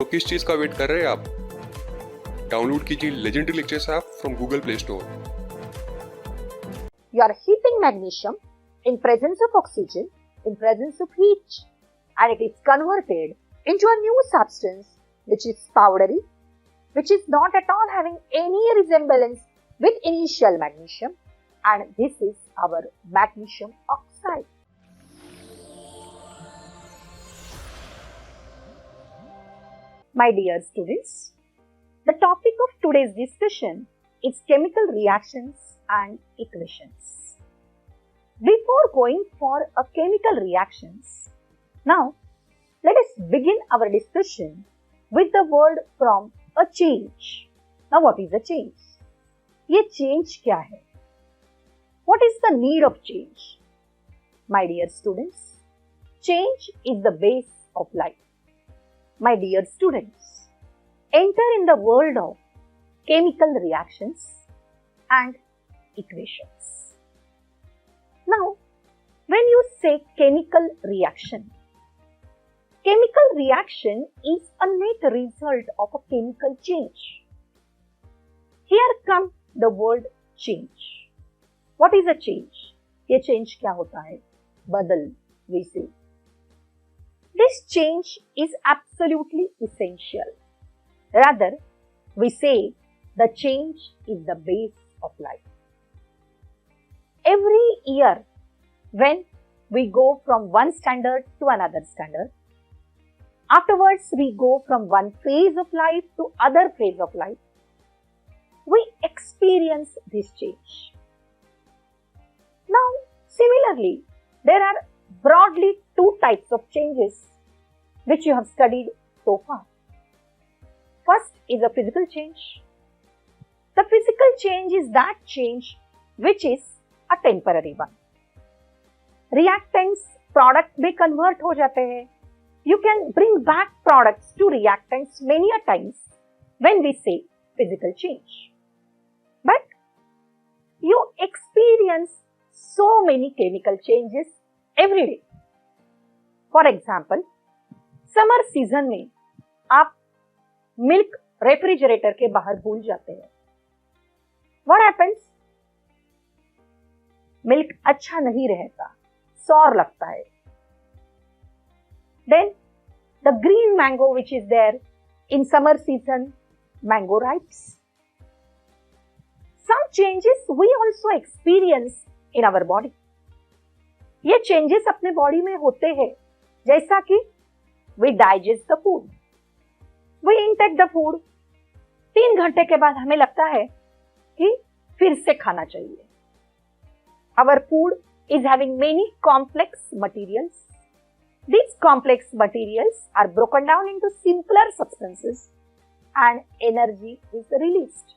तो किस चीज का वेट कर रहे हैं आप? डाउनलोड कीजिए legendary lectures app from Google play store. You are heating magnesium in presence of oxygen, in presence of heat, and it is converted into a new substance which is powdery, which is not at all having any resemblance with initial magnesium, and this is our magnesium oxide. My dear students, the topic of today's discussion is chemical reactions and equations. Before going for a chemical reactions, now let us begin our discussion with the word from a change. Now what is a change? ये change क्या है? What is the need of change? My dear students, change is the base of life. My dear students, enter in the world of chemical reactions and equations. Now, when you say chemical reaction is a net result of a chemical change. Here comes the word change. What is a change? ये change क्या होता है? बदल, we say. This change is absolutely essential. Rather, we say the change is the base of life. Every year, when we go from one standard to another standard, afterwards we go from one phase of life to other phase of life, we experience this change. Now, similarly, there are broadly two types of changes which you have studied so far. First is a physical change. The physical change is that change which is a temporary one. Reactants, product में convert हो जाते हैं. You can bring back products to reactants many a times when we say physical change. But you experience so many chemical changes every day. For example, summer season में आप milk refrigerator के बाहर भूल जाते हैं. What happens? मिल्क अच्छा नहीं रहता, sour लगता है. Then the green mango which is there in summer season, mango ripes. Some changes we also experience in our body. ये changes अपने बॉडी में होते हैं, जैसा कि we digest the food. We intake the food. 3 घंटे के बाद हमें लगता है कि फिर से खाना चाहिए. Our food is having many complex materials. These complex materials are broken down into simpler substances and energy is released.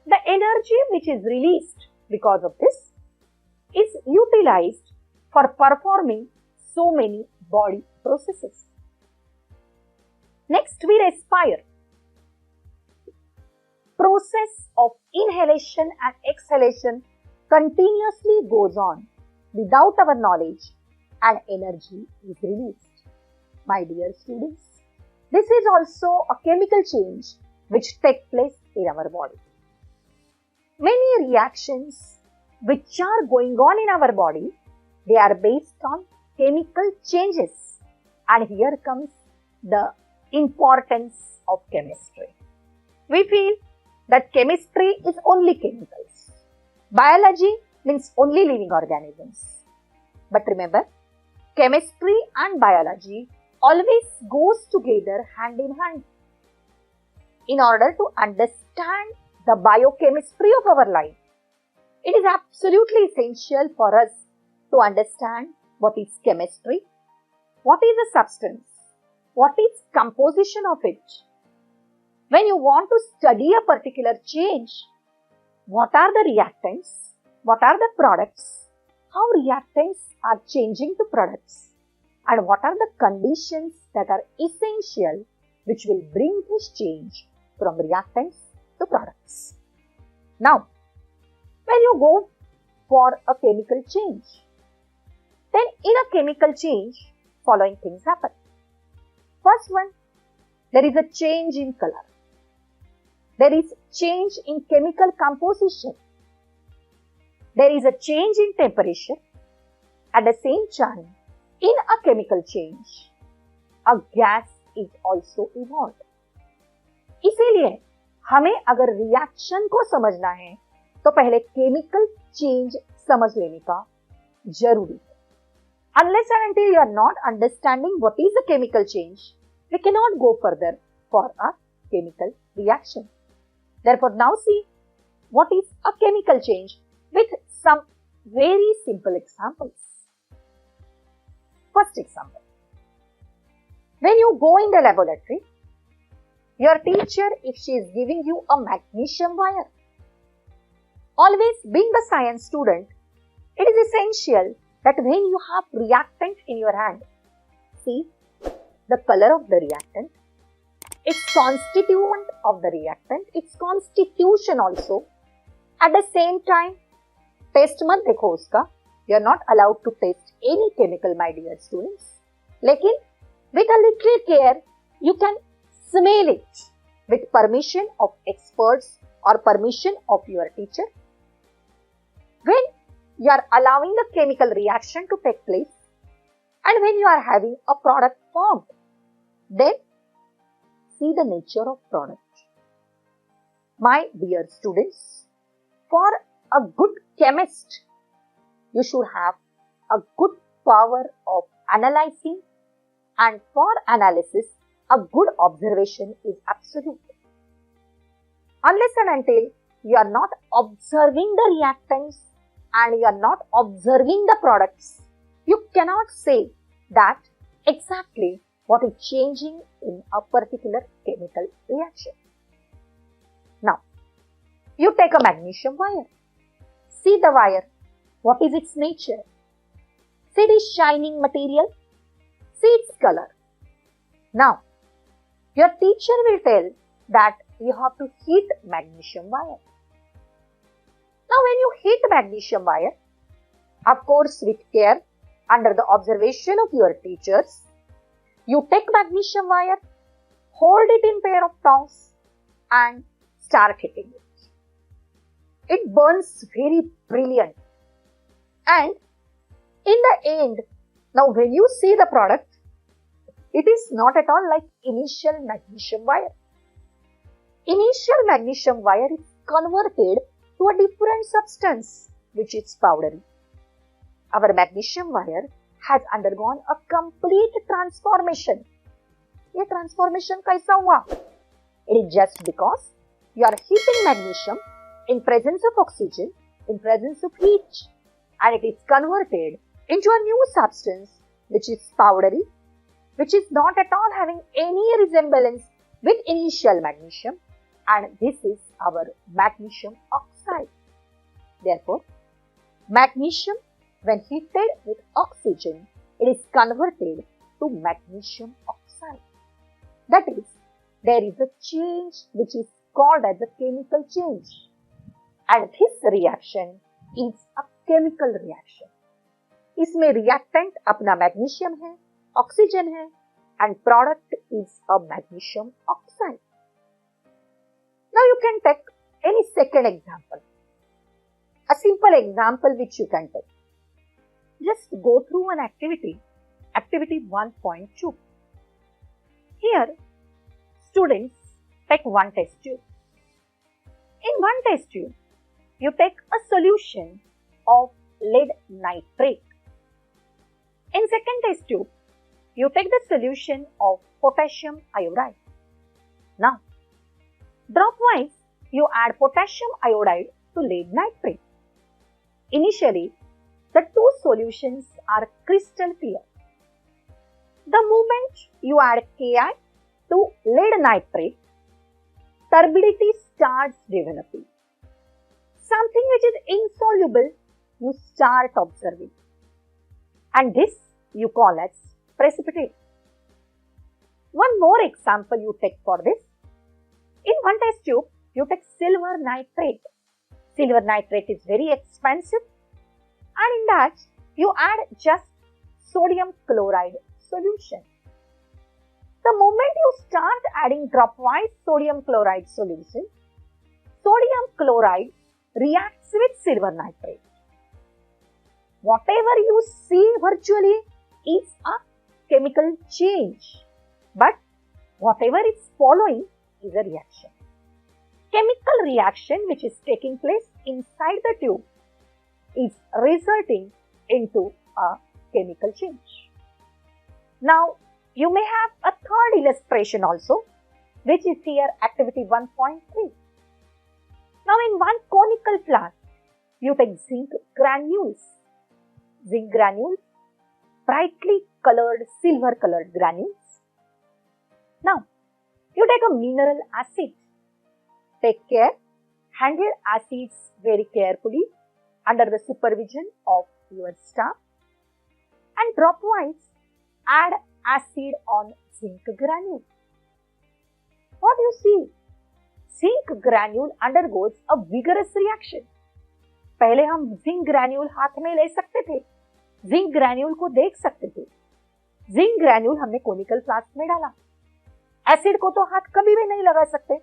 The energy which is released because of this is utilized for performing so many body processes. Next, we respire. Process of inhalation and exhalation continuously goes on without our knowledge and energy is released. My dear students, this is also a chemical change which takes place in our body. Many reactions which are going on in our body, they are based on chemical changes. And here comes the importance of chemistry. We feel that chemistry is only chemicals. Biology means only living organisms. But remember, chemistry and biology always goes together hand in hand. In order to understand the biochemistry of our life, it is absolutely essential for us to understand what is chemistry, what is a substance, what is composition of it. When you want to study a particular change, what are the reactants, what are the products, how reactants are changing to products, and what are the conditions that are essential which will bring this change from reactants to products. Now, when you go for a chemical change, then in a chemical change, following things happen. First one, there is a change in color. There is change in chemical composition. There is a change in temperature. At the same time, in a chemical change, a gas is also evolved. इसीलिए हमें अगर reaction को समझना है तो पहले chemical change समझ लेने का जरूरी है. Unless and until you are not understanding what is a chemical change, we cannot go further for a chemical reaction. Therefore, now see what is a chemical change with some very simple examples. First example. When you go in the laboratory, your teacher, if she is giving you a magnesium wire, always being a science student, it is essential that when you have reactant in your hand, see the color of the reactant, its constituent of the reactant, its constitution also. At the same time, taste मत देखो उसका. You are not allowed to taste any chemical, my dear students. लेकिन with a little care, you can smell it with permission of experts or permission of your teacher. When you are allowing the chemical reaction to take place and when you are having a product formed, then see the nature of product. My dear students, for a good chemist, you should have a good power of analyzing, and for analysis, a good observation is absolute. Unless and until you are not observing the reactants and you are not observing the products, you cannot say that exactly what is changing in a particular chemical reaction. Now, you take a magnesium wire. See the wire. What is its nature? See the shining material. See its color. Now, your teacher will tell that you have to heat magnesium wire. Now, when you heat magnesium wire, of course with care, under the observation of your teachers, you take magnesium wire, hold it in pair of tongs and start hitting it. It burns very brilliant. And in the end, now when you see the product, it is not at all like initial magnesium wire. Initial magnesium wire is converted to a different substance, which is powdery. Our magnesium wire has undergone a complete transformation. ये transformation कैसा हुआ? It is just because you are heating magnesium in presence of oxygen, in presence of heat, and it is converted into a new substance which is powdery, which is not at all having any resemblance with initial magnesium, and this is our magnesium oxide. Therefore, magnesium when heated with oxygen, it is converted to magnesium oxide. That is, there is a change which is called as a chemical change. And this reaction is a chemical reaction. इसमें reactant अपना magnesium है, oxygen है, and product is a magnesium oxide. Now you can take any second example. A simple example which you can take. Just go through an activity, activity 1.2. Here, students take one test tube. In one test tube, you take a solution of lead nitrate. In second test tube, you take the solution of potassium iodide. Now, dropwise, you add potassium iodide to lead nitrate. Initially, the two solutions are crystal clear. The moment you add Ki to lead nitrate, turbidity starts developing. Something which is insoluble, you start observing. And this you call as precipitate. One more example you take for this. In one test tube, you take silver nitrate. Silver nitrate is very expensive, and in that you add just sodium chloride solution. The moment you start adding dropwise sodium chloride solution, sodium chloride reacts with silver nitrate. Whatever you see virtually is a chemical change, but whatever is following is a reaction. Chemical reaction which is taking place inside the tube is resulting into a chemical change. Now, you may have a third illustration also, which is here activity 1.3. Now, in one conical flask, you take zinc granules. Zinc granules, brightly colored, silver colored granules. Now, you take a mineral acid. Take care, handle acids very carefully under the supervision of your staff, and dropwise add acid on zinc granule. What do you see? Zinc granule undergoes a vigorous reaction. पहले हम zinc granule हाथ में ले सकते थे, zinc granule को देख सकते थे. जिंक ग्रैन्यूल हमने कोनिकल फ्लास्क में डाला. एसिड को तो हाथ कभी भी नहीं लगा सकते.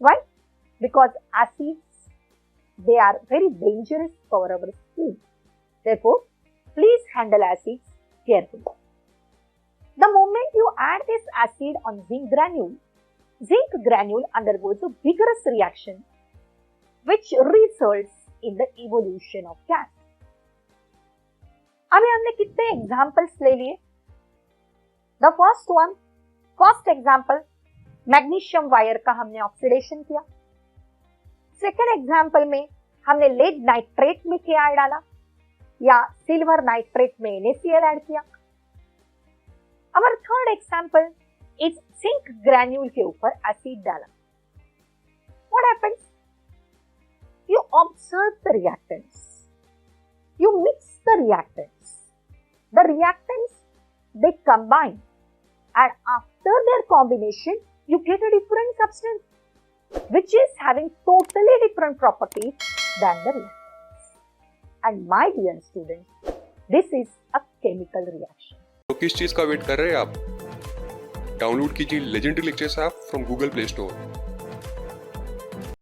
Why? Because acids, they are very dangerous for our skin. Therefore, please handle acids carefully. The moment you add this acid on zinc granule undergoes a vigorous reaction which results in the evolution of gas. अभी हमने कितने examples ले लिए? The first example, magnesium wire का हमने oxidation किया. Second example में हमने लेड नाइट्रेट में क्या डाला या सिल्वर नाइट्रेट में NaCl ऐड किया. Our third example is zinc granule के ऊपर एसिड डाला. What happens? You observe the reactants. You mix the reactants. The reactants, they combine, and after their combination, you get a different substance which is having totally different properties than the reactants. And my dear students, this is a chemical reaction. तो किस चीज का wait कर रहे हैं आप? Download कीजिए legendary lectures app from Google play store.